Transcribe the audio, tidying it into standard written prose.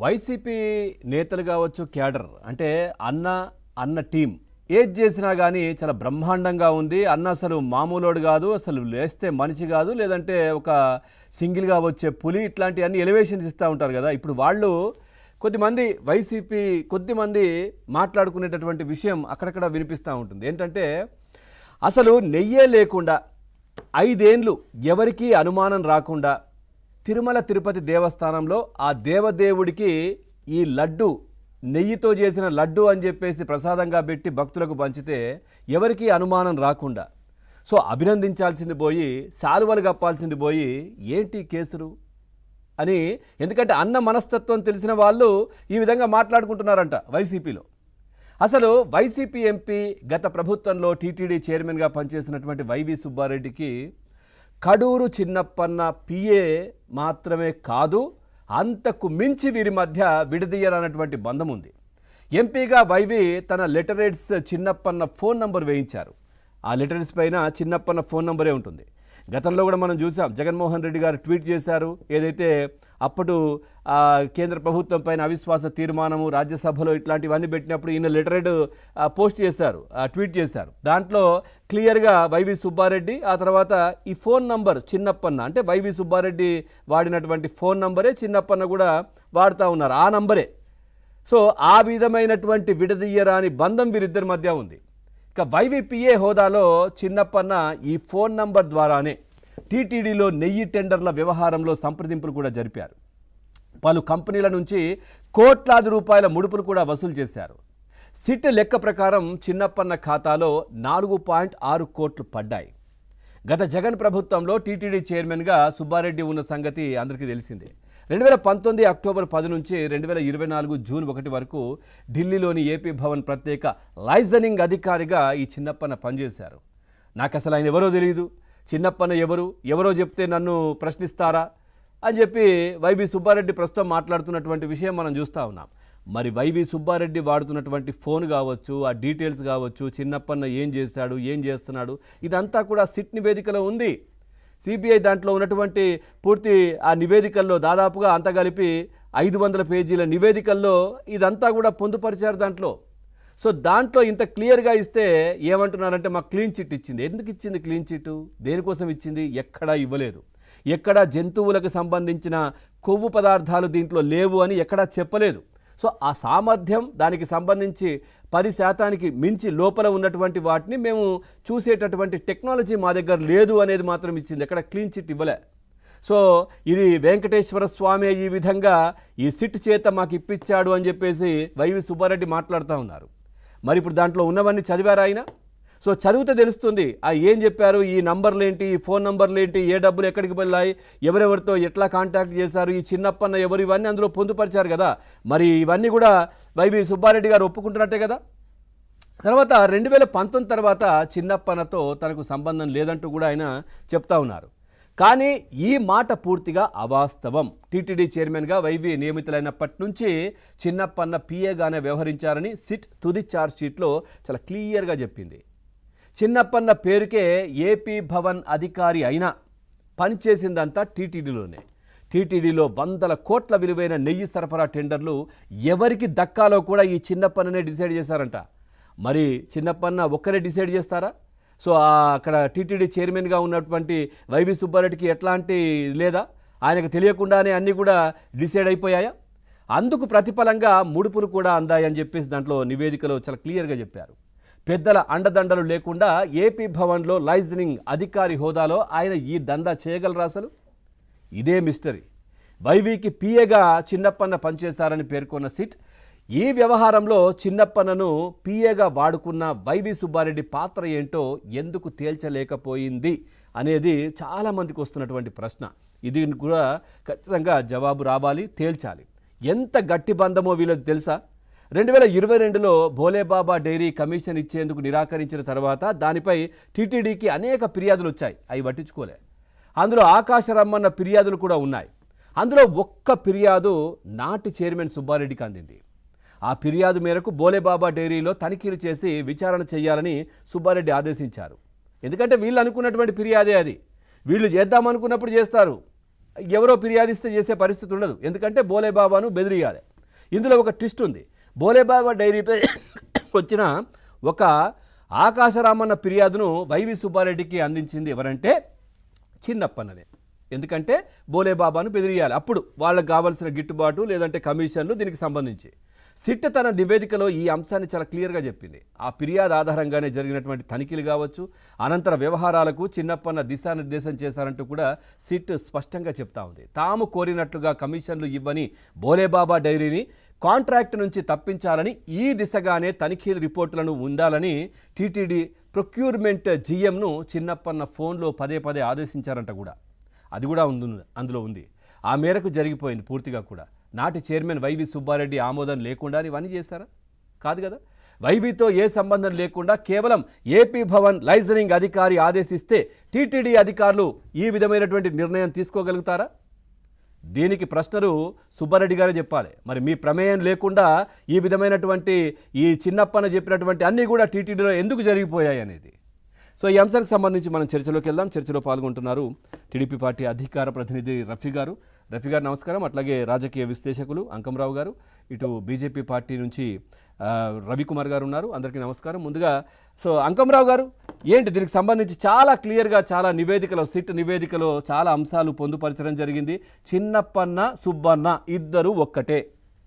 YCP నేతలు కావచ్చు, cadre అంటే అన్న టీం ఏది చేసినా కానీ చాలా బ్రహ్మాండంగా ఉంది. అన్న అసలు మామూలోడు కాదు, అసలు లేస్తే మనిషి కాదు, లేదంటే ఒక సింగిల్గా వచ్చే పులి, ఇట్లాంటివన్నీ ఎలివేషన్స్ ఇస్తూ ఉంటారు కదా. ఇప్పుడు వాళ్ళు కొద్దిమంది వైసీపీ కొద్దిమంది మాట్లాడుకునేటటువంటి విషయం అక్కడక్కడ వినిపిస్తూ ఉంటుంది. ఏంటంటే అసలు నెయ్యే లేకుండా 5 ఏళ్ళు ఎవరికీ అనుమానం రాకుండా తిరుమల తిరుపతి దేవస్థానంలో ఆ దేవదేవుడికి ఈ లడ్డు నెయ్యితో చేసిన లడ్డు అని చెప్పేసి ప్రసాదంగా పెట్టి భక్తులకు పంచితే ఎవరికీ అనుమానం రాకుండా సో అభినందించాల్సింది పోయి శాలువలు కప్పాల్సింది పోయి ఏంటి కేసులు అని, ఎందుకంటే అన్న మనస్తత్వం తెలిసిన వాళ్ళు ఈ విధంగా మాట్లాడుకుంటున్నారంట వైసీపీలో. అసలు వైసీపీ ఎంపీ గత ప్రభుత్వంలో టీటీడీ చైర్మన్గా పనిచేసినటువంటి వైవి సుబ్బారెడ్డికి కడూరు చిన్నప్పన్న పిఏ మాత్రమే కాదు, అంతకు మించి వీరి మధ్య విడదీయాలన్నటువంటి బంధం ఉంది. ఎంపీగా వైవి తన లెటరేట్స్ చిన్నప్పన్న ఫోన్ నంబర్ వేయించారు. ఆ లెటరేట్స్ పైన చిన్నప్పన్న ఫోన్ నంబరే ఉంటుంది. గతంలో కూడా మనం చూసాం, జగన్మోహన్ రెడ్డి గారు ట్వీట్ చేశారు. ఏదైతే అప్పుడు కేంద్ర ప్రభుత్వం పైన అవిశ్వాస తీర్మానము రాజ్యసభలో ఇట్లాంటివన్నీ పెట్టినప్పుడు ఈయన లెటరేట్ పోస్ట్ చేశారు, ట్వీట్ చేశారు. దాంట్లో క్లియర్గా వైవి సుబ్బారెడ్డి, ఆ తర్వాత ఈ ఫోన్ నంబర్ చిన్నప్పన్న, అంటే వైవి సుబ్బారెడ్డి వాడినటువంటి ఫోన్ నంబరే చిన్నప్పన్న కూడా వాడుతూ ఉన్నారు, ఆ నంబరే. సో ఆ విధమైనటువంటి విడదీయరాని బంధం వీరిద్దరి మధ్య ఉంది. ఇక వైవిపిఏ హోదాలో చిన్నప్పన్న ఈ ఫోన్ నంబర్ ద్వారానే టీటీడీలో నెయ్యి టెండర్ల వ్యవహారంలో సంప్రదింపులు కూడా జరిపారు. పలు కంపెనీల నుంచి కోట్లాది రూపాయల ముడుపులు కూడా వసూలు చేశారు. సిట్ లెక్క ప్రకారం చిన్నప్పన్న ఖాతాలో 4.6 కోట్లు పడ్డాయి. గత జగన్ ప్రభుత్వంలో టీటీడీ చైర్మన్గా సుబ్బారెడ్డి ఉన్న సంగతి అందరికీ తెలిసిందే. 2019 అక్టోబర్ 10 నుంచి 2024 జూన్ 1 వరకు ఢిల్లీలోని ఏపీ భవన్ ప్రత్యేక లైజనింగ్ అధికారిగా ఈ చిన్నప్పన్న పనిచేశారు. నాకు అసలు ఆయన ఎవరో తెలియదు, చిన్నప్పన్న ఎవరో చెప్తే నన్ను ప్రశ్నిస్తారా అని చెప్పి వైవి సుబ్బారెడ్డి ప్రస్తుతం మాట్లాడుతున్నటువంటి విషయం మనం చూస్తూ ఉన్నాం. మరి వైవి సుబ్బారెడ్డి వాడుతున్నటువంటి ఫోన్ కావచ్చు, ఆ డీటెయిల్స్ కావచ్చు, చిన్నప్పన్న ఏం చేశాడు, ఏం చేస్తున్నాడు, ఇదంతా కూడా సిట్ నివేదికలో ఉంది. సిబిఐ దాంట్లో ఉన్నటువంటి పూర్తి ఆ నివేదికల్లో దాదాపుగా అంతా కలిపి 500 పేజీల నివేదికల్లో ఇదంతా కూడా పొందుపరిచారు దాంట్లో. సో దాంట్లో ఇంత క్లియర్గా ఇస్తే ఏమంటున్నారంటే మాకు క్లీన్ చిట్ ఇచ్చింది. ఎందుకు ఇచ్చింది క్లీన్ చిట్? దేనికోసం ఇచ్చింది? ఎక్కడా ఇవ్వలేదు. ఎక్కడా జంతువులకు సంబంధించిన కొవ్వు పదార్థాలు దీంట్లో లేవు అని ఎక్కడా చెప్పలేదు. సో ఆ సామర్థ్యం, దానికి సంబంధించి 10% మించి లోపల ఉన్నటువంటి వాటిని మేము చూసేటటువంటి టెక్నాలజీ మా దగ్గర లేదు అనేది మాత్రం ఇచ్చింది. ఎక్కడ క్లీన్ చిట్ ఇవ్వలే. సో ఇది వెంకటేశ్వర స్వామి ఈ విధంగా ఈ సిట్ చేత మాకు ఇప్పించాడు అని చెప్పేసి వైవి సుబ్బారెడ్డి మాట్లాడుతూ ఉన్నారు. మరి ఇప్పుడు దాంట్లో ఉన్నవన్నీ చదివారా ఆయన? సో చదివితే తెలుస్తుంది ఏం చెప్పారు, ఈ నంబర్లు ఏంటి, ఈ ఫోన్ నంబర్లు ఏంటి, ఏ డబ్బులు ఎక్కడికి వెళ్ళాయి, ఎవరెవరితో ఎట్లా కాంటాక్ట్ చేశారు, ఈ చిన్నప్పన్న ఎవరు, ఇవన్నీ అందులో పొందుపరిచారు కదా. మరి ఇవన్నీ కూడా వైవి సుబ్బారెడ్డి గారు ఒప్పుకుంటున్నట్టే కదా. తర్వాత 2019 తర్వాత చిన్నప్పన్నతో తనకు సంబంధం లేదంటూ కూడా ఆయన చెప్తా ఉన్నారు. కానీ ఈ మాట పూర్తిగా అవాస్తవం. టీటీడీ చైర్మన్గా వైవి నియమితులైనప్పటి నుంచి చిన్నప్పన్న పిఏగానే వ్యవహరించారని సిట్ తుది ఛార్జ్ షీట్లో చాలా క్లియర్గా చెప్పింది. చిన్నప్పన్న పేరుకే ఏపీ భవన్ అధికారి అయినా పనిచేసిందంతా టీటీడీలోనే. టీటీడీలో 100 కోట్ల విలువైన నెయ్యి సరఫరా టెండర్లు ఎవరికి దక్కాలో కూడా ఈ చిన్నప్పన్ననే డిసైడ్ చేశారంట. మరి చిన్నప్పన్న ఒక్కరే డిసైడ్ చేస్తారా? సో అక్కడ టీటీడీ చైర్మన్గా ఉన్నటువంటి వైవి సుబ్బారెడ్డికి ఎట్లాంటి లేదా? ఆయనకు తెలియకుండానే అన్నీ కూడా డిసైడ్ అయిపోయాయా? అందుకు ప్రతిఫలంగా ముడుపులు కూడా అందాయని చెప్పేసి దాంట్లో నివేదికలో చాలా క్లియర్గా చెప్పారు. పెద్దల అండదండలు లేకుండా ఏపీ భవన్లో లైజనింగ్ అధికారి హోదాలో ఆయన ఈ దందా చేయగలరా అసలు? ఇదే మిస్టరీ. వైవికి పిఏగా చిన్నప్పన్న పనిచేశారని పేర్కొన్న సిట్ ఈ వ్యవహారంలో చిన్నప్పన్నను పిఏగా వాడుకున్న వైవి సుబ్బారెడ్డి పాత్ర ఏంటో ఎందుకు తేల్చలేకపోయింది అనేది చాలామందికి వస్తున్నటువంటి ప్రశ్న. ఇది కూడా ఖచ్చితంగా జవాబు రావాలి, తేల్చాలి. ఎంత గట్టి బంధమో వీళ్ళకి తెలుసా? 2022లో భోలేబాబా డైరీ కమిషన్ ఇచ్చేందుకు నిరాకరించిన తర్వాత దానిపై టీటీడీకి అనేక ఫిర్యాదులు వచ్చాయి. అవి పట్టించుకోలే. అందులో ఆకాశ రమ్మన్న ఫిర్యాదులు కూడా ఉన్నాయి. అందులో ఒక్క ఫిర్యాదు నాటి చైర్మన్ సుబ్బారెడ్డికి అందింది. ఆ ఫిర్యాదు మేరకు భోలేబాబా డైరీలో తనిఖీలు చేసి విచారణ చేయాలని సుబ్బారెడ్డి ఆదేశించారు. ఎందుకంటే వీళ్ళు అనుకున్నటువంటి ఫిర్యాదే అది. వీళ్ళు చేద్దామనుకున్నప్పుడు చేస్తారు, ఎవరో ఫిర్యాదిస్తే చేసే పరిస్థితి ఉండదు. ఎందుకంటే భోలేబాబాను బెదిరియాలి. ఇందులో ఒక ట్విస్ట్ ఉంది. బోలేబాబా డైరీపై వచ్చిన ఒక ఆకాశరామన్న ఫిర్యాదును వైవి సుబ్బారెడ్డికి అందించింది ఎవరంటే చిన్నప్పన్ననే. ఎందుకంటే బోలేబాబాను బెదిరియాలి, అప్పుడు వాళ్ళకి కావాల్సిన గిట్టుబాటు లేదంటే కమిషన్లు దీనికి సంబంధించి. సిట్ తన నివేదికలో ఈ అంశాన్ని చాలా క్లియర్గా చెప్పింది. ఆ ఫిర్యాదు ఆధారంగానే జరిగినటువంటి తనిఖీలు కావచ్చు, అనంతర వ్యవహారాలకు చిన్నప్పన్న దిశానిర్దేశం చేశారంటూ కూడా సిట్ స్పష్టంగా చెప్తా ఉంది. తాము కోరినట్లుగా కమిషన్లు ఇవ్వని బోలేబాబా డైరీని కాంట్రాక్ట్ నుంచి తప్పించాలని, ఈ దిశగానే తనిఖీల రిపోర్టులను ఉండాలని టీటీడీ ప్రొక్యూర్మెంట్ జీఎంను చిన్నప్పన్న ఫోన్లో పదే పదే ఆదేశించారంట కూడా. అది కూడా అందులో ఉంది. ఆ మేరకు జరిగిపోయింది పూర్తిగా కూడా. నాటి చైర్మన్ వైవి సుబ్బారెడ్డి ఆమోదం లేకుండా ఇవన్నీ చేశారా? కాదు కదా. వైవితో ఏ సంబంధం లేకుండా కేవలం ఏపీ భవన్ లైజనింగ్ అధికారి ఆదేశిస్తే టీటీడీ అధికారులు ఈ విధమైనటువంటి నిర్ణయం తీసుకోగలుగుతారా? దీనికి ప్రశ్నలు సుబ్బారెడ్డి గారే చెప్పాలి. మరి మీ ప్రమేయం లేకుండా ఈ విధమైనటువంటి ఈ చిన్నప్పన చెప్పినటువంటి అన్నీ కూడా టీటీడీలో ఎందుకు జరిగిపోయాయి అనేది. సో ఈ అంశానికి సంబంధించి మనం చర్చలోకి వెళ్దాం. చర్చలో పాల్గొంటున్నారు టీడీపీ పార్టీ అధికార ప్రతినిధి రఫీ గారు. రఫీ గారు నమస్కారం. అట్లాగే రాజకీయ విశ్లేషకులు అంకంరావు గారు, ఇటు బీజేపీ పార్టీ నుంచి రవికుమార్ గారు ఉన్నారు. అందరికీ నమస్కారం. ముందుగా సో అంకంరావు గారు, ఏంటి దీనికి సంబంధించి చాలా క్లియర్గా చాలా నివేదికలో, సిట్ నివేదికలో చాలా అంశాలు పొందుపరచడం జరిగింది. చిన్నప్పన్న సుబ్బన్న ఇద్దరు ఒక్కటే,